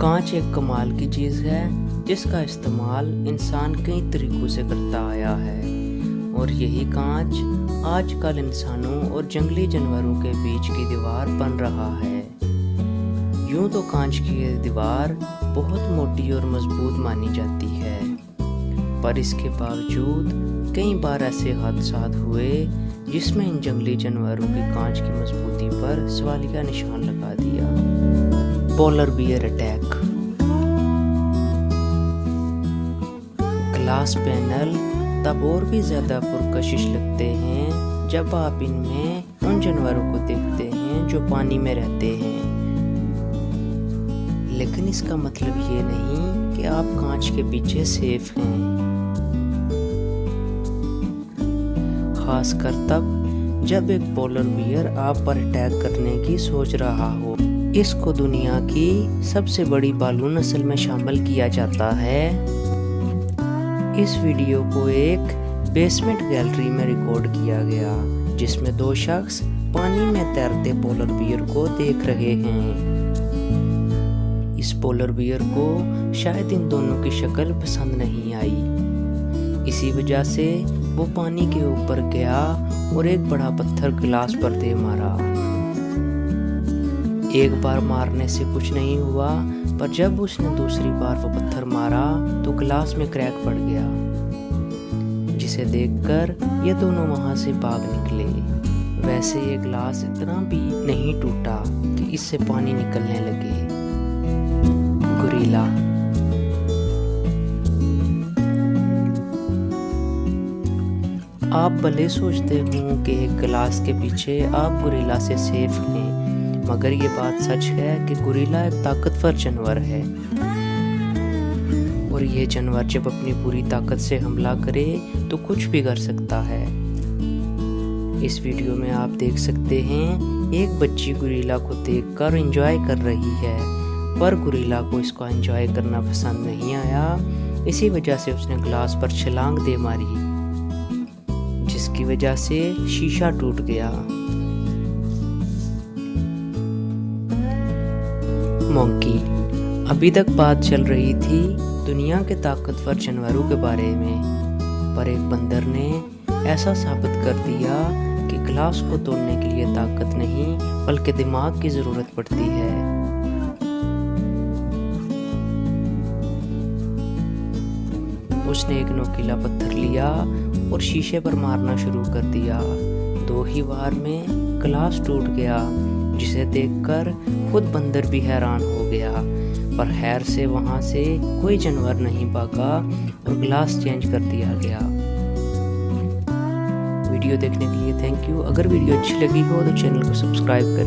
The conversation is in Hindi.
कांच एक कमाल की चीज़ है जिसका इस्तेमाल इंसान कई तरीक़ों से करता आया है और यही कांच आजकल इंसानों और जंगली जानवरों के बीच की दीवार बन रहा है। यूं तो कांच की ये दीवार बहुत मोटी और मजबूत मानी जाती है, पर इसके बावजूद कई बार ऐसे हादसा हुए जिसमें इन जंगली जानवरों की कांच की मजबूती पर सवालिया निशान लगा दिया। Polar bear attack. Glass panel तब और भी ज़्यादा पुरकशिश लगते हैं जब आप इनमें उन जानवरों को देखते हैं जो पानी में रहते हैं, लेकिन इसका मतलब ये नहीं कि आप कांच के पीछे सेफ हैं, खासकर तब जब एक पोलर बियर आप पर अटैक करने की सोच रहा हो। इसको दुनिया की सबसे बड़ी भालू नस्ल में शामिल किया जाता है। इस वीडियो को एक बेसमेंट गैलरी में रिकॉर्ड किया गया जिसमें दो शख्स पानी में तैरते पोलर बियर को देख रहे हैं। इस पोलर बियर को शायद इन दोनों की शक्ल पसंद नहीं आई, इसी वजह से वो पानी के ऊपर गया और एक बड़ा पत्थर गिलास पर दे मारा। एक बार मारने से कुछ नहीं हुआ, पर जब उसने दूसरी बार वो पत्थर मारा तो गिलास में क्रैक पड़ गया, जिसे देखकर ये दोनों वहां से भाग निकले। वैसे ये गिलास इतना भी नहीं टूटा कि इससे पानी निकलने लगे। गोरिल्ला। आप भले सोचते हो कि एक गिलास के पीछे आप गोरिल्ला से सेफ हैं, मगर ये बात सच है कि गोरिल्ला एक ताकतवर जानवर है और ये जानवर जब अपनी पूरी ताकत से हमला करे तो कुछ भी कर सकता है। इस वीडियो में आप देख सकते हैं एक बच्ची गोरिल्ला को देखकर एंजॉय कर रही है, पर गोरिल्ला को इसको एंजॉय करना पसंद नहीं आया। इसी वजह से उसने गिलास पर छलांग दे मारी, जिसकी वजह से शीशा टूट गया। मंकी। अभी तक बात चल रही थी दुनिया के ताकतवर जानवरों के बारे में, पर एक बंदर ने ऐसा साबित कर दिया कि गिलास को तोड़ने के लिए ताकत नहीं बल्कि दिमाग की जरूरत पड़ती है। उसने एक नोकीला पत्थर लिया और शीशे पर मारना शुरू कर दिया। 2 ही बार में गिलास टूट गया, जिसे देखकर खुद बंदर भी हैरान हो गया, पर खैर से वहां से कोई जानवर नहीं भागा और गिलास चेंज कर दिया गया। वीडियो देखने के लिए थैंक यू। अगर वीडियो अच्छी लगी हो तो चैनल को सब्सक्राइब करें।